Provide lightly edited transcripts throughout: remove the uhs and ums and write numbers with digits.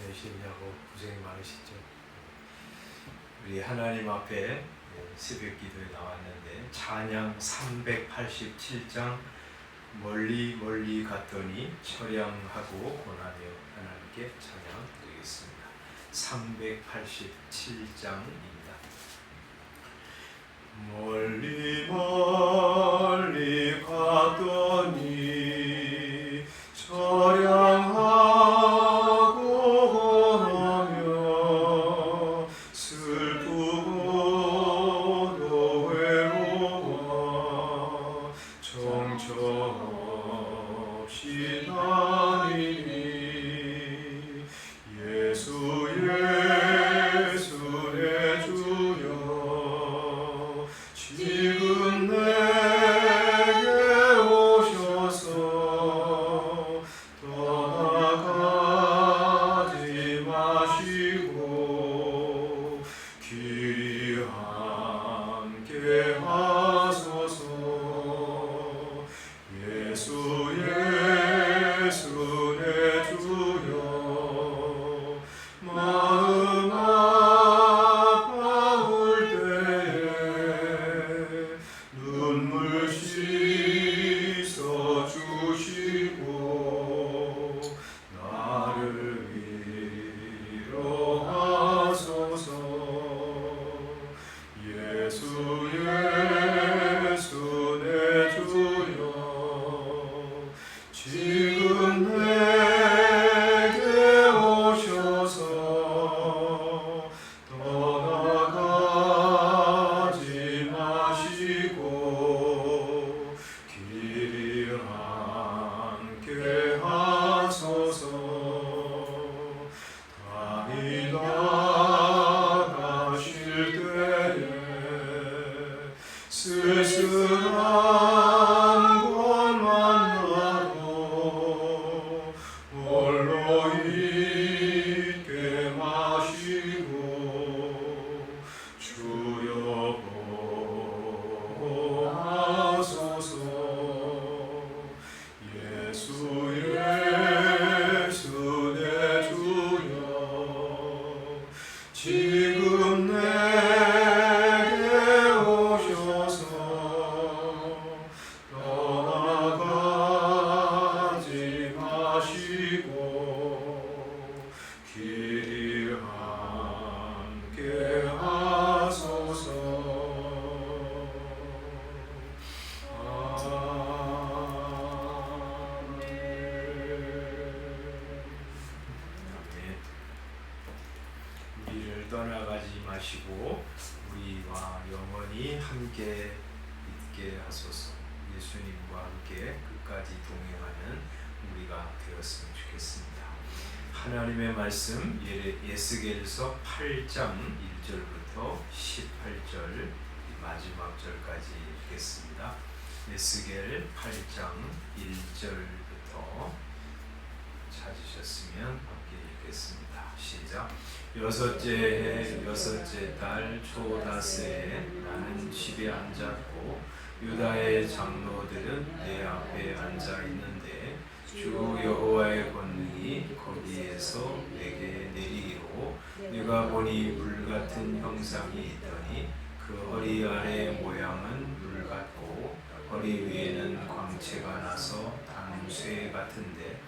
지내시냐고 고생이 많으시죠. 우리 하나님 앞에 새벽 기도에 나왔는데 찬양 387장 멀리 멀리 갔더니 처량하고 고나며 하나님께 찬양 드리겠습니다. 387장입니다. 멀리 멀리 갔더니 처량하고 고나며 슬프고도 외로워 정처없이 다니니 예수 예수 내 주여 지금 내게 오셔서 떠나가지 마시고 길이 함께 하소서. 예수 예수 내 주여 마음 아파올 때에 눈물 씻어 주시고 나를 위로하소서. 예수 예수 내 주여 지금 내게 오셔서 떠나가지 마시고 길이 함께 하소서. 다니다 가실 때에 쓸쓸한 곳 만나도 홀로 있게 마시고 주여 보호하소서. 예수 예수 내 주여 지금 내게 오셔서 떠나가지 마시고 길이 함께 하소서. 우리를 떠나가지 마시고 우리와 영원히 함께 있게 하소서. 예수님과 함께 끝까지 동행하는 우리가 되었으면 좋겠습니다. 하나님의 말씀 에스겔서 8장 1절부터 18절 마지막 절까지 읽겠습니다. 에스겔 8장 1절부터 찾으셨으면 함께 읽겠습니다. 시작. 여섯째 해 여섯째 달 초다스에 나는 집에 앉았고 유다의 장로들은 내 앞에 앉아 있는데 주 여호와의 권능이 거기에서 내게 내리기로 내가 보니 물 같은 형상이 있더니 그 허리 아래의 모양은 물 같고 허리 위에는 광채가 나서 단쇠 같은데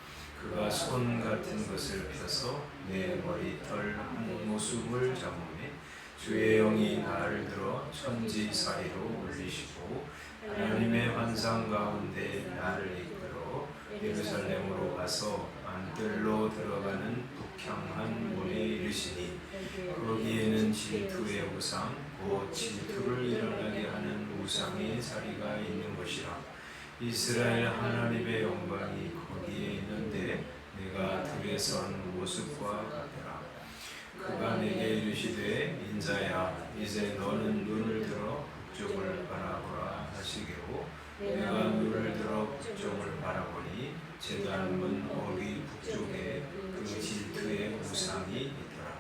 그가 손 같은 것을 펴서 내 머리털 한 모습을 잡으매 주의 영이 나를 들어 천지 사이로 올리시고 하나님의 환상 가운데 나를 이끌어 예루살렘으로 가서 안뜰로 들어가는 북향한 문에 이르시니 거기에는 질투의 우상 곧 질투를 일어나게 하는 우상의 자리가 있는 것이라. 이스라엘 하나님의 영광이 거기에 있는데 내가 들에 선 모습과 같더라. 그가 내게 이르시되 인자야 이제 너는 눈을 들어 북쪽을 바라보라 하시기로 내가 눈을 들어 북쪽을 바라보니 제단문 거기 북쪽에 그 질투의 우상이 있더라.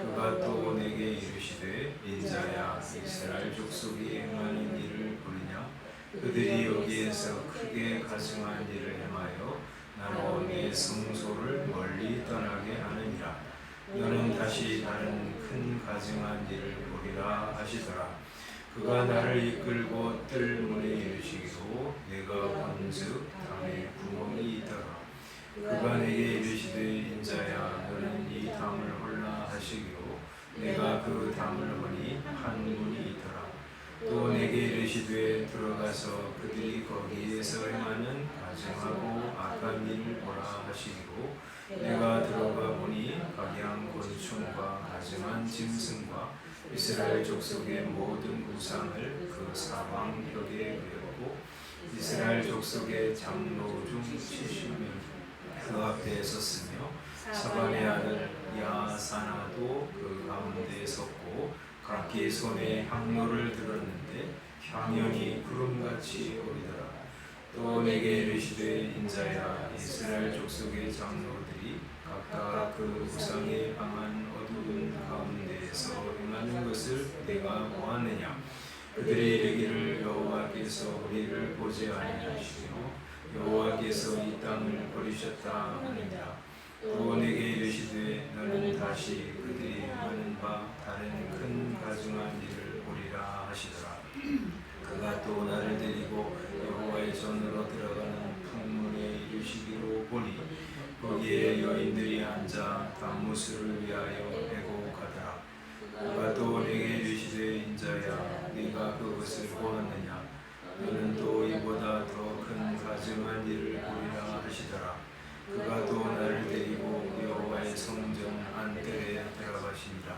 그가 또 내게 이르시되 인자야 이스라엘 족속이 행하는 일을 보느냐. 그들이 여기에서 크게 가증한 일을 행하여 나로 내 성소를 멀리 떠나게 하느니라. 너는 다시 다른 큰 가증한 일을 보리라 하시더라. 그가 나를 이끌고 뜰 문에 이르시기로 내가 본즉 담에 구멍이 있더라. 그가 내게 이르시되 인자야 너는 이 담을 홀라 하시기로 내가 그 담을 보니 한 문이 있더라. 또 내게 이르시되 들어가서 그들이 거기에서 행하는 가증하고 악한 일을 보라 하시기로 내가 들어가 보니 각양 곤충과 가증한 짐승과 이스라엘 족속의 모든 우상을 그 사방벽에 그렸고 이스라엘 족속의 장로 중 70명 그 앞에 섰으며 사반의 아들 야사나도 그 가운데에 섰고 각기 손에 향로를 들었는데 향연이 구름같이 오르더라. 또 내게 이르시되 인자야 이스라엘 족속의 장로들이 각각 그 우상에 방한 어두운 가운데에서 행하는 것을 내가 보았느냐. 그들이 이르기를 여호와께서 우리를 보지 아니하시며 여호와께서 이 땅을 버리셨다 하느니라. 또 내게 이르시되 너는 다시 그들이 행하는 바 다른 큰 가증한 일을 보리라 하시더라. 그가 또 나를 데리고 여호와의 전으로 들어가는 풍문에 이르시기로 보니 거기에 여인들이 앉아 단무술을 위하여 애곡하더라. 그가 또 내게 이르시되 인자야 네가 그것을 보았느냐. 너는 또 이보다 더 큰 가증한 일을 보리라 하시더라. 그가 또 나를 데리고 여호와의 성전 안뜰에 들어가시니라.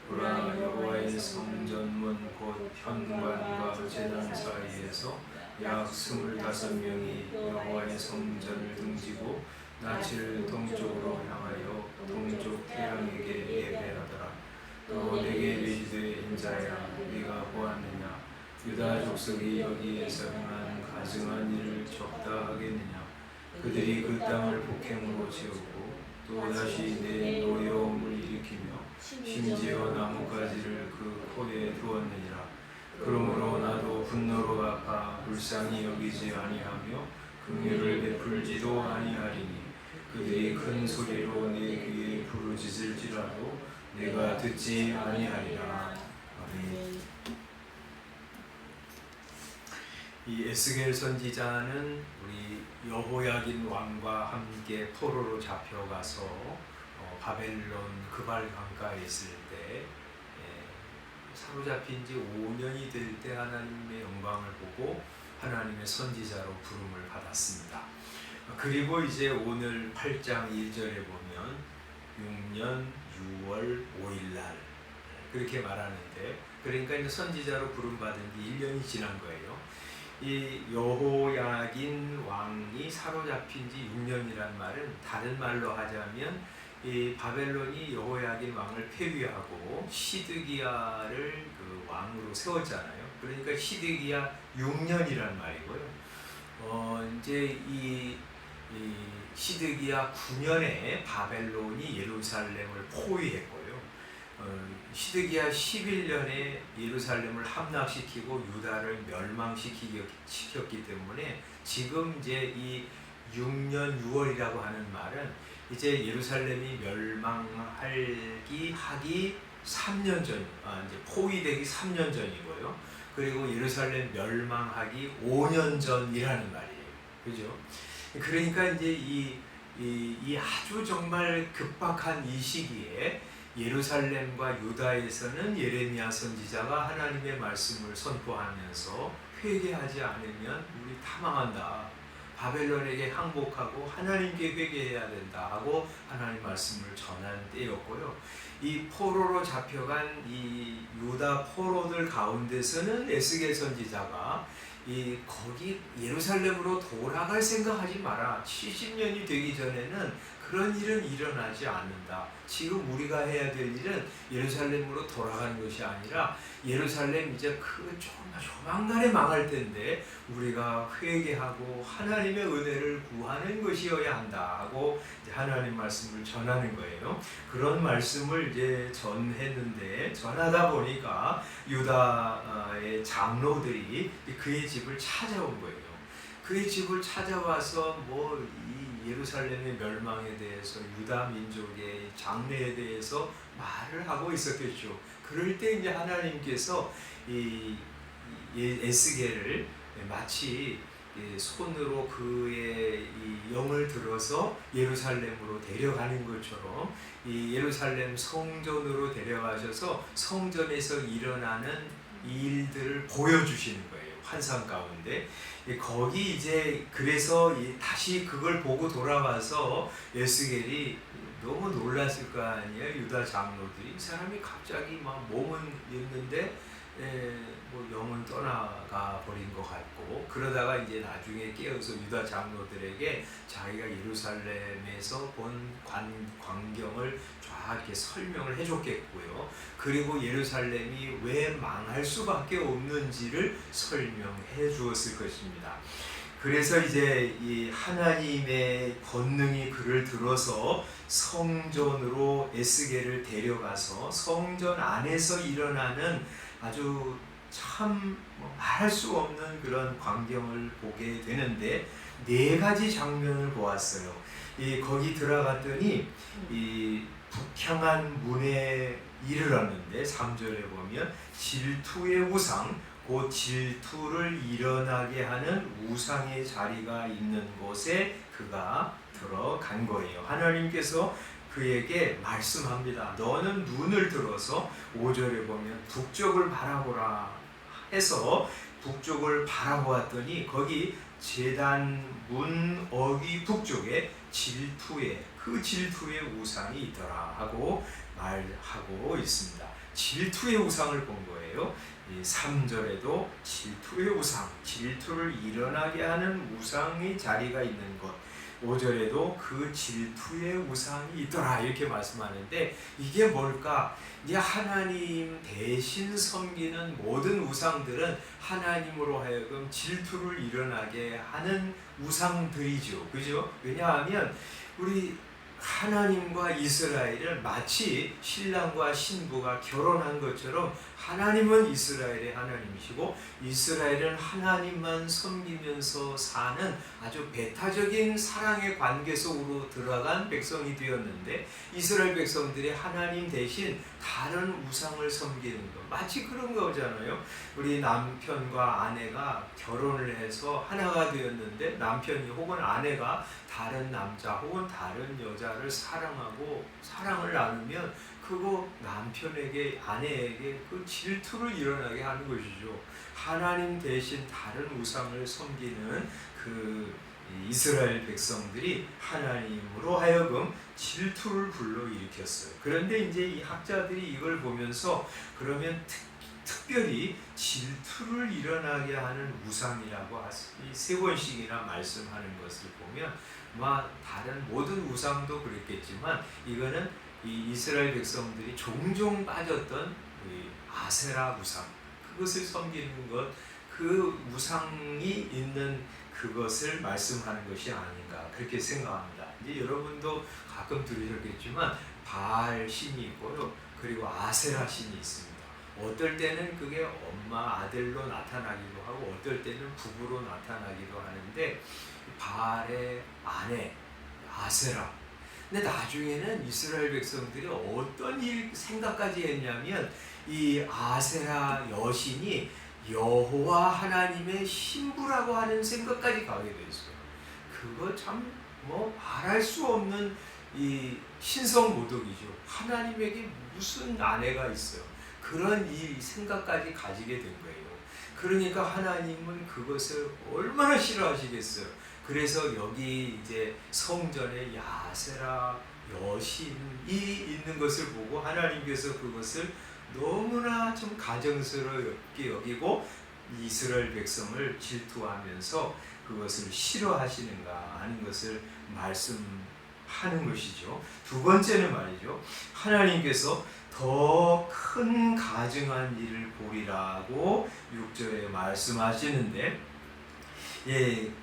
보라 여호와의 성전문 곧 현관과 제단 사이에서 약 25명이 여호와의 성전을 등지고 낯을 동쪽으로 향하여 동쪽 태양에게 예배하더라. 또 내게 이르시되 인자야 네가 보았느냐. 유다 족속이 여기에서 행한 가증한 일을 적다 하겠느냐. 그들이 그 땅을 폭행으로 채우고 또다시 내 노여움을 일으키며 심지어 나뭇가지를 그 코에 두었느니라. 그러므로 나도 분노로 아파 불쌍히 여기지 아니하며 긍휼을 베풀지도 아니하리니 그들이 큰 소리로 내 귀에 부르짖을지라도 내가 듣지 아니하리라. 아멘. 이 에스겔 선지자는 우리 여호야긴 왕과 함께 포로로 잡혀가서 바벨론 그발 강가에 있을 때 사로잡힌 지 5년이 될 때 하나님의 영광을 보고 하나님의 선지자로 부름을 받았습니다. 그리고 이제 오늘 8장 1절에 보면 6년 6월 5일 날 그렇게 말하는데 그러니까 이제 선지자로 부름받은 지 1년이 지난 거예요. 이 여호야긴 왕이 사로잡힌 지 6년이란 말은 다른 말로 하자면 이 바벨론이 여호야긴 왕을 폐위하고 시드기야를 그 왕으로 세웠잖아요. 그러니까 시드기야 6년이란 말이고요. 이제 이 시드기야 9년에 바벨론이 예루살렘을 포위했고요. 시드기야 11년에 예루살렘을 함락시키고 유다를 멸망시켰기 때문에 지금 이제 이 6년 6월이라고 하는 말은 이제 예루살렘이 하기 3년 전, 이제 포위되기 3년 전이고요. 그리고 예루살렘 멸망하기 5년 전이라는 말이에요. 그죠? 그러니까 이제 이 아주 정말 급박한 이 시기에 예루살렘과 유다에서는 예레미야 선지자가 하나님의 말씀을 선포하면서 회개하지 않으면 우리 다 망한다. 바벨론에게 항복하고 하나님께 회개해야 된다 하고 하나님 말씀을 전한 때였고요. 이 포로로 잡혀간 이 유다 포로들 가운데서는 에스겔 선지자가 거기 예루살렘으로 돌아갈 생각하지 마라. 70년이 되기 전에는 그런 일은 일어나지 않는다. 지금 우리가 해야 될 일은 예루살렘으로 돌아가는 것이 아니라 예루살렘 이제 조만간에 망할 텐데 우리가 회개하고 하나님의 은혜를 구하는 것이어야 한다 하고 이제 하나님 말씀을 전하는 거예요. 그런 말씀을 이제 전하다 보니까 유다의 장로들이 그의 집을 찾아온 거예요. 그의 집을 찾아와서 이 예루살렘의 멸망에 대해서 유다 민족의 장래에 대해서 말을 하고 있었겠죠. 그럴 때 이제 하나님께서 이 에스겔을 마치 손으로 그의 이 영을 들어서 예루살렘으로 데려가는 것처럼 이 예루살렘 성전으로 데려가셔서 성전에서 일어나는 일들을 보여주시는 거예요. 환상 가운데. 거기 이제 그래서 다시 그걸 보고 돌아와서 에스겔이 너무 놀랐을 거 아니에요. 유다 장로들이 이 사람이 갑자기 막 몸은 있는데 뭐 영은 떠나가 버린 것 같고, 그러다가 이제 나중에 깨어서 유다 장로들에게 자기가 예루살렘에서 본 광경을 쫙 이렇게 설명을 해줬겠고요. 그리고 예루살렘이 왜 망할 수밖에 없는지를 설명해 주었을 것입니다. 그래서 이제 이 하나님의 권능이 그를 들어서 성전으로 에스겔을 데려가서 성전 안에서 일어나는 아주 참 말할 수 없는 그런 광경을 보게 되는데, 네 가지 장면을 보았어요. 거기 들어갔더니 이 북향한 문에 이르렀는데 3절에 보면 질투의 우상, 그 질투를 일어나게 하는 우상의 자리가 있는 곳에 그가 들어간 거예요. 하나님께서 그에게 말씀합니다. 너는 눈을 들어서 5절에 보면 북쪽을 바라보라 해서 북쪽을 바라보았더니 거기 제단 문 어귀 북쪽에 그 질투의 우상이 있더라 하고 말하고 있습니다. 질투의 우상을 본 거예요. 3절에도 질투의 우상, 질투를 일어나게 하는 우상의 자리가 있는 곳, 5절에도 그 질투의 우상이 있더라 이렇게 말씀하는데, 이게 뭘까? 이제 하나님 대신 섬기는 모든 우상들은 하나님으로 하여금 질투를 일어나게 하는 우상들이죠. 그죠? 왜냐하면 우리 하나님과 이스라엘을 마치 신랑과 신부가 결혼한 것처럼 하나님은 이스라엘의 하나님이시고 이스라엘은 하나님만 섬기면서 사는 아주 배타적인 사랑의 관계 속으로 들어간 백성이 되었는데, 이스라엘 백성들이 하나님 대신 다른 우상을 섬기는 것, 마치 그런 거잖아요. 우리 남편과 아내가 결혼을 해서 하나가 되었는데 남편이 혹은 아내가 다른 남자 혹은 다른 여자를 사랑하고 사랑을 나누면 그거 남편에게 아내에게 그 질투를 일어나게 하는 것이죠. 하나님 대신 다른 우상을 섬기는 그 이스라엘 백성들이 하나님으로 하여금 질투를 불러일으켰어요. 그런데 이제 이 학자들이 이걸 보면서 그러면 특별히 질투를 일어나게 하는 우상이라고 세 번씩이나 말씀하는 것을 보면 다른 모든 우상도 그랬겠지만 이거는 이 이스라엘 백성들이 종종 빠졌던 아세라 우상, 그것을 섬기는 것, 그 우상이 있는 그것을 말씀하는 것이 아닌가 그렇게 생각합니다. 이제 여러분도 가끔 들으셨겠지만 바알 신이 있고요, 그리고 아세라 신이 있습니다. 어떨 때는 그게 엄마 아들로 나타나기도 하고 어떨 때는 부부로 나타나기도 하는데, 바알의 아내 아세라. 근데 나중에는 이스라엘 백성들이 어떤 생각까지 했냐면 이 아세라 여신이 여호와 하나님의 신부라고 하는 생각까지 가게 됐어요. 그거 참 말할 수 없는 이 신성모독이죠. 하나님에게 무슨 아내가 있어요. 그런 이 생각까지 가지게 된 거예요. 그러니까 하나님은 그것을 얼마나 싫어하시겠어요. 그래서 여기 이제 성전에 야세라 여신이 있는 것을 보고 하나님께서 그것을 너무나 좀 가정스럽게 여기고 이스라엘 백성을 질투하면서 그것을 싫어하시는가 하는 것을 말씀하는 것이죠. 두 번째는 말이죠, 하나님께서 더 큰 가증한 일을 보리라고 6절에 말씀하시는데,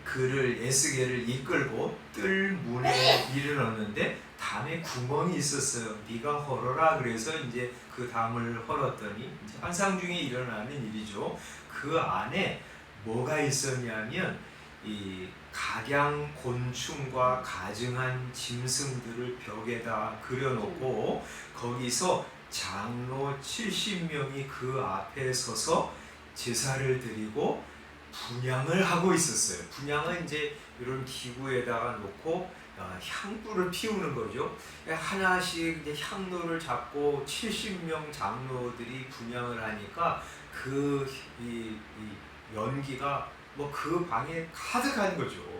그를 에스겔을 이끌고 뜰 문에 이르렀는데 담에 구멍이 있었어요. 네가 헐어라. 그래서 이제 그 담을 헐었더니 이제 환상 중에 일어나는 일이죠. 그 안에 뭐가 있었냐면 이 각양 곤충과 가증한 짐승들을 벽에다 그려놓고 거기서 장로 70명이 그 앞에 서서 제사를 드리고 분향을 하고 있었어요. 분향은 이제 이런 기구에다가 놓고 향불을 피우는 거죠. 하나씩 이제 향로를 잡고 70명 장로들이 분향을 하니까 이 연기가 뭐 그 방에 가득한 거죠.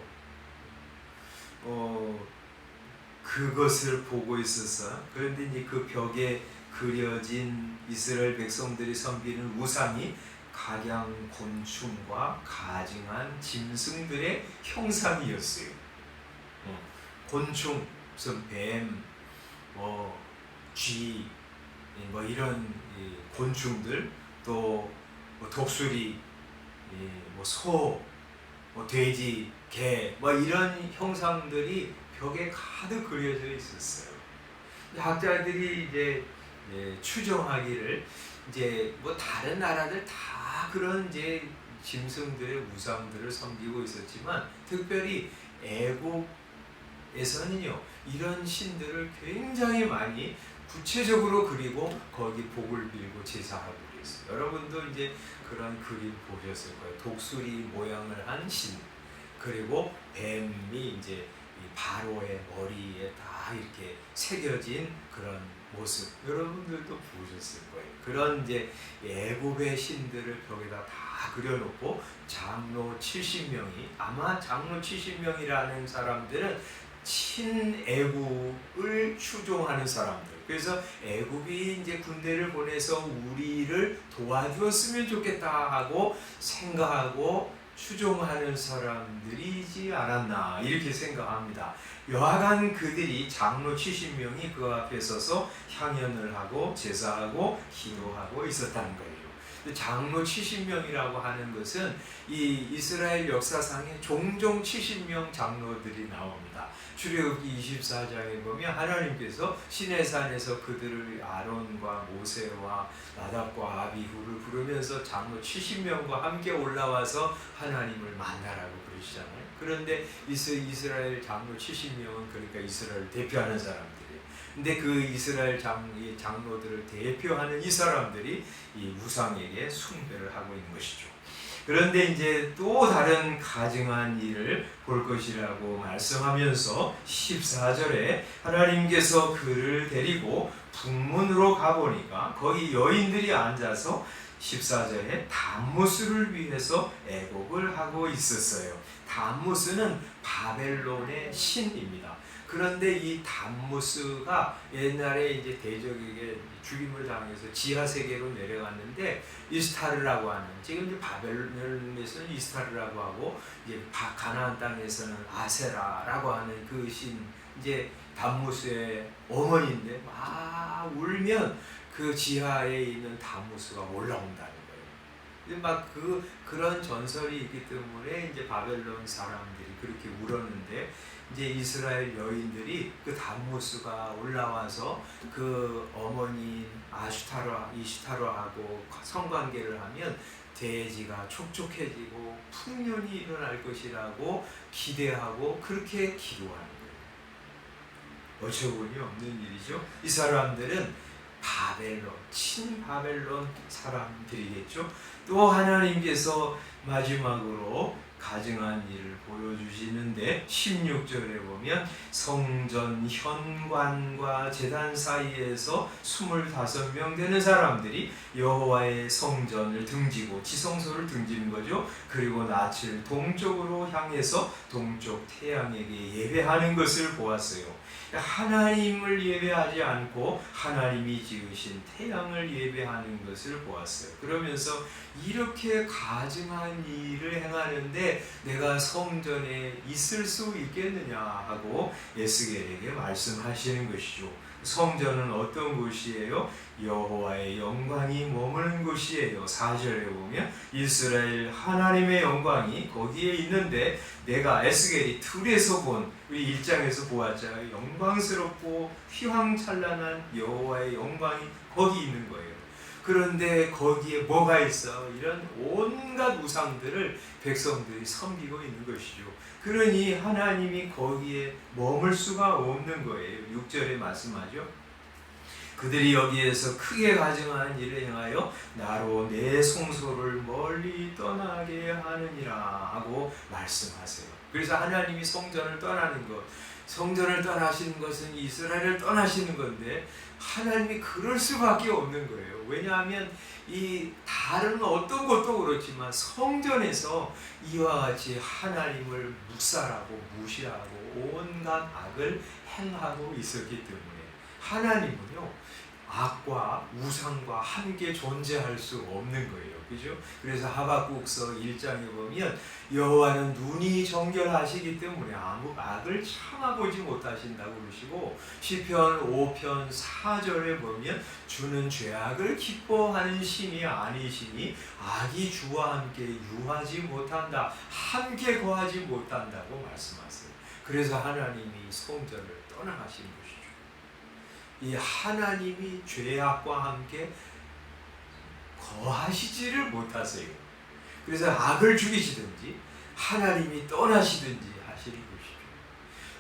그것을 보고 있었어. 그런데 이제 그 벽에 그려진 이스라엘 백성들이 섬기는 우상이 각양 곤충과 가증한 짐승들의 형상이었어요. 곤충, 무슨 뱀, 쥐, 이런 곤충들, 또 독수리, 소, 돼지, 개, 이런 형상들이 벽에 가득 그려져 있었어요. 학자들이 이제 추정하기를 이제 다른 나라들 다 그런 이제 짐승들의 우상들을 섬기고 있었지만 특별히 애국에서는요 이런 신들을 굉장히 많이 구체적으로 그리고 거기 복을 빌고 제사하고 그랬어요. 여러분도 이제 그런 그림 보셨을 거예요. 독수리 모양을 한 신, 그리고 뱀이 이제 바로의 머리에 다 이렇게 새겨진 그런 모습, 여러분들도 보셨을 거예요. 그런 이제 애굽의 신들을 벽에다 다 그려놓고 장로 70명이, 아마 장로 70명이라는 사람들은 친애굽을 추종하는 사람들. 그래서 애굽이 이제 군대를 보내서 우리를 도와주었으면 좋겠다 하고 생각하고 추종하는 사람들이지 않았나 이렇게 생각합니다. 여하간 그들이 장로 70명이 그 앞에 서서 향연을 하고 제사하고 기도하고 있었다는 거예요. 장로 70명이라고 하는 것은 이 이스라엘 역사상에 종종 70명 장로들이 나옵니다. 출애굽기 24장에 보면 하나님께서 시내산에서 그들을 아론과 모세와 나답과 아비후를 부르면서 장로 70명과 함께 올라와서 하나님을 만나라고 그러시잖아요. 그런데 이스라엘 장로 70명은 그러니까 이스라엘을 대표하는 사람들이에요. 근데 그 이스라엘 장로들을 대표하는 이 사람들이 이 우상에게 숭배를 하고 있는 것이죠. 그런데 이제 또 다른 가증한 일을 볼 것이라고 말씀하면서 14절에 하나님께서 그를 데리고 북문으로 가보니까 거기 여인들이 앉아서 14절에 담무스를 위해서 애곡을 하고 있었어요. 담무스는 바벨론의 신입니다. 그런데 이 담무스가 옛날에 이제 대적에게 죽임을 당해서 지하 세계로 내려갔는데 이스타르라고 하는, 지금 이제 바벨론에서는 이스타르라고 하고 이제 가나안 땅에서는 아세라라고 하는 그 신, 이제 담무스의 어머니인데 막 울면 그 지하에 있는 담무스가 올라온다는 거예요. 그런 전설이 있기 때문에 이제 바벨론 사람들이 그렇게 울었는데, 이제 이스라엘 여인들이 그 담무스가 올라와서 그 어머니 이시타로하고 성관계를 하면 대지가 촉촉해지고 풍년이 일어날 것이라고 기대하고 그렇게 기도하는 거예요. 어처구니 없는 일이죠. 이 사람들은 친바벨론 사람들이겠죠. 또 하나님께서 마지막으로 가증한 일을 보여주시는데 16절에 보면 성전 현관과 제단 사이에서 25명 되는 사람들이 여호와의 성전을 등지고 지성소를 등지는 거죠. 그리고 낯을 동쪽으로 향해서 동쪽 태양에게 예배하는 것을 보았어요. 하나님을 예배하지 않고 하나님이 지으신 태양을 예배하는 것을 보았어요. 그러면서 이렇게 가증한 일을 행하는데 내가 성전에 있을 수 있겠느냐 하고 에스겔에게 말씀하시는 것이죠. 성전은 어떤 곳이에요? 여호와의 영광이 머무는 곳이에요. 4절에 보면 이스라엘 하나님의 영광이 거기에 있는데, 내가 에스겔이 틀에서 본, 우리 1장에서 보았잖아요. 영광스럽고 휘황찬란한 여호와의 영광이 거기 있는 거예요. 그런데 거기에 뭐가 있어? 이런 온갖 우상들을 백성들이 섬기고 있는 것이죠. 그러니 하나님이 거기에 머물 수가 없는 거예요. 6절에 말씀하죠. 그들이 여기에서 크게 가증한 일을 행하여 나로 내 성소를 멀리 떠나게 하느니라 하고 말씀하세요. 그래서 하나님이 성전을 떠나는 것, 성전을 떠나시는 것은 이스라엘을 떠나시는 건데 하나님이 그럴 수밖에 없는 거예요. 왜냐하면 이 다른 어떤 것도 그렇지만 성전에서 이와 같이 하나님을 묵살하고 무시하고 온갖 악을 행하고 있었기 때문에 하나님은요 악과 우상과 함께 존재할 수 없는 거예요. 그죠? 그래서 하박국서 1장에 보면 여호와는 눈이 정결하시기 때문에 아무 악을 참아보지 못하신다고 그러시고 시편 5편 4절에 보면 주는 죄악을 기뻐하는 신이 아니시니 악이 주와 함께 유하지 못한다. 함께 거하지 못한다고 말씀하세요. 그래서 하나님이 성전을 떠나가신 것이죠. 이 하나님이 죄악과 함께 거하시지를 못하세요. 그래서 악을 죽이시든지 하나님이 떠나시든지 하시는 것이죠.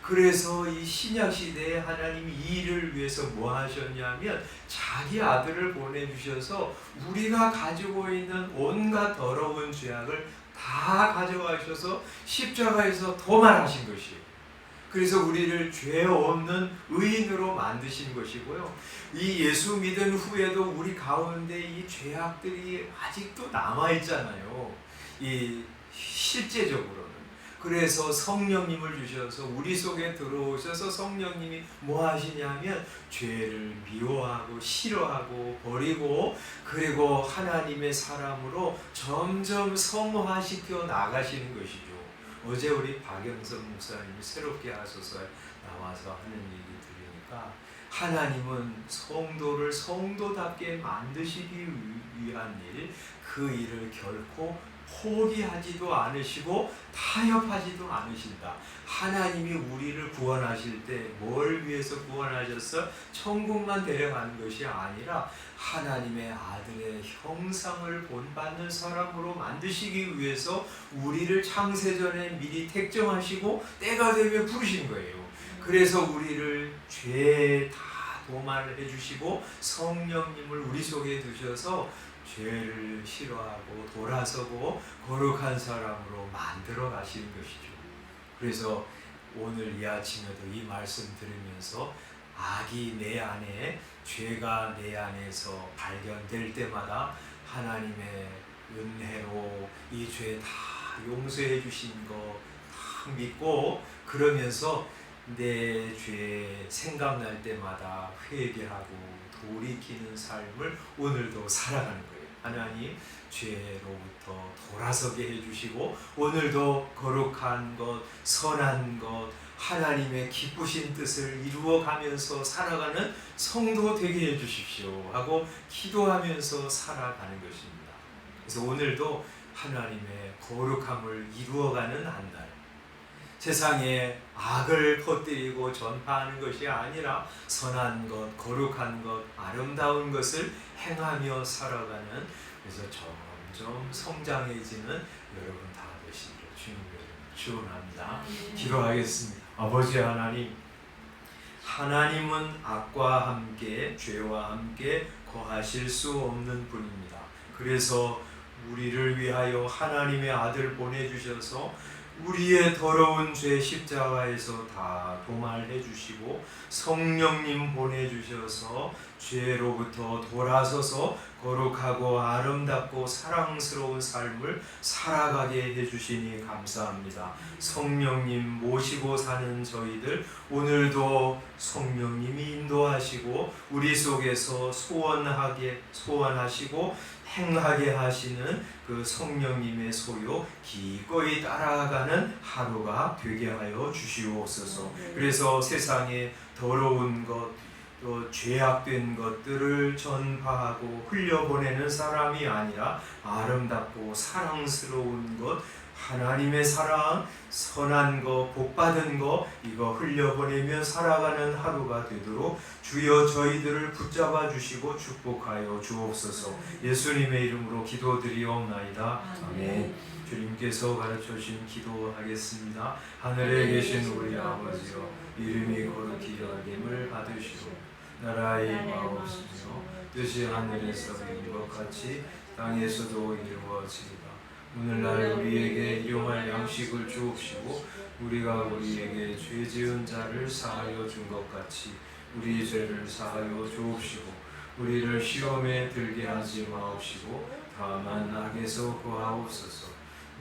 그래서 이 신약시대에 하나님이 이 일을 위해서 뭐 하셨냐면 자기 아들을 보내주셔서 우리가 가지고 있는 온갖 더러운 죄악을 다 가져가셔서 십자가에서 도말하신 것이에요. 그래서 우리를 죄 없는 의인으로 만드신 것이고요. 이 예수 믿은 후에도 우리 가운데 이 죄악들이 아직도 남아있잖아요. 이 실제적으로는. 그래서 성령님을 주셔서 우리 속에 들어오셔서 성령님이 뭐 하시냐면 죄를 미워하고 싫어하고 버리고 그리고 하나님의 사람으로 점점 성화시켜 나가시는 것이죠. 어제 우리 박영선 목사님이 새롭게 하소서 나와서 하는 얘기 들으니까 하나님은 성도를 성도답게 만드시기 위한 일, 그 일을 결코 포기하지도 않으시고 타협하지도 않으신다. 하나님이 우리를 구원하실 때 뭘 위해서 구원하셨어? 천국만 데려가는 것이 아니라 하나님의 아들의 형상을 본받는 사람으로 만드시기 위해서 우리를 창세전에 미리 택정하시고 때가 되면 부르신 거예요. 그래서 우리를 죄 다 도말해 주시고 성령님을 우리 속에 두셔서 죄를 싫어하고 돌아서고 거룩한 사람으로 만들어 가시는 것이죠. 그래서 오늘 이 아침에도 이 말씀 들으면서 악이 내 안에, 죄가 내 안에서 발견될 때마다 하나님의 은혜로 이 죄 다 용서해 주신 거 다 믿고 그러면서 내 죄 생각날 때마다 회개하고 돌이키는 삶을 오늘도 살아가는 거예요. 하나님 죄로부터 돌아서게 해주시고 오늘도 거룩한 것, 선한 것, 하나님의 기쁘신 뜻을 이루어가면서 살아가는 성도 되게 해주십시오 하고 기도하면서 살아가는 것입니다. 그래서 오늘도 하나님의 거룩함을 이루어가는 한 날, 세상에 악을 퍼뜨리고 전파하는 것이 아니라 선한 것, 거룩한 것, 아름다운 것을 행하며 살아가는, 그래서 점점 성장해지는 여러분 다 되시기를 주님으로 축원합니다. 기도하겠습니다. 아버지 하나님, 하나님은 악과 함께 죄와 함께 거하실 수 없는 분입니다. 그래서 우리를 위하여 하나님의 아들 보내주셔서 우리의 더러운 죄 십자가에서 다 도말해 주시고 성령님 보내주셔서 죄로부터 돌아서서 거룩하고 아름답고 사랑스러운 삶을 살아가게 해주시니 감사합니다. 성령님 모시고 사는 저희들 오늘도 성령님이 인도하시고 우리 속에서 소원하시고 행하게 하시는 그 성령님의 소요 기꺼이 따라가는 하루가 되게 하여 주시옵소서. 그래서 세상에 더러운 것, 또 죄악된 것들을 전파하고 흘려보내는 사람이 아니라 아름답고 사랑스러운 것, 하나님의 사랑, 선한 거, 복받은 거 이거 흘려보내며 살아가는 하루가 되도록 주여 저희들을 붙잡아 주시고 축복하여 주옵소서. 예수님의 이름으로 기도드리옵나이다. 아멘. 주님께서 가르쳐 주신 기도하겠습니다. 하늘에 계신 우리 아버지여, 이름이 거룩히 여김을 받으시오. 나라의 마옵시며 뜻이 하늘에서 이룬 것 같이 땅에서도 이루어지리라. 오늘날 우리에게 일용할 양식을 주옵시고 우리가 우리에게 죄 지은 자를 사하여 준 것 같이 우리 죄를 사하여 주옵시고 우리를 시험에 들게 하지 마옵시고 다만 악에서 구하옵소서.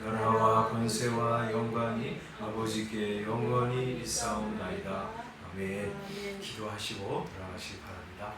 나라와 권세와 영광이 아버지께 영원히 있사옵나이다. 아멘. 기도하시고 돌아가시기 바랍니다.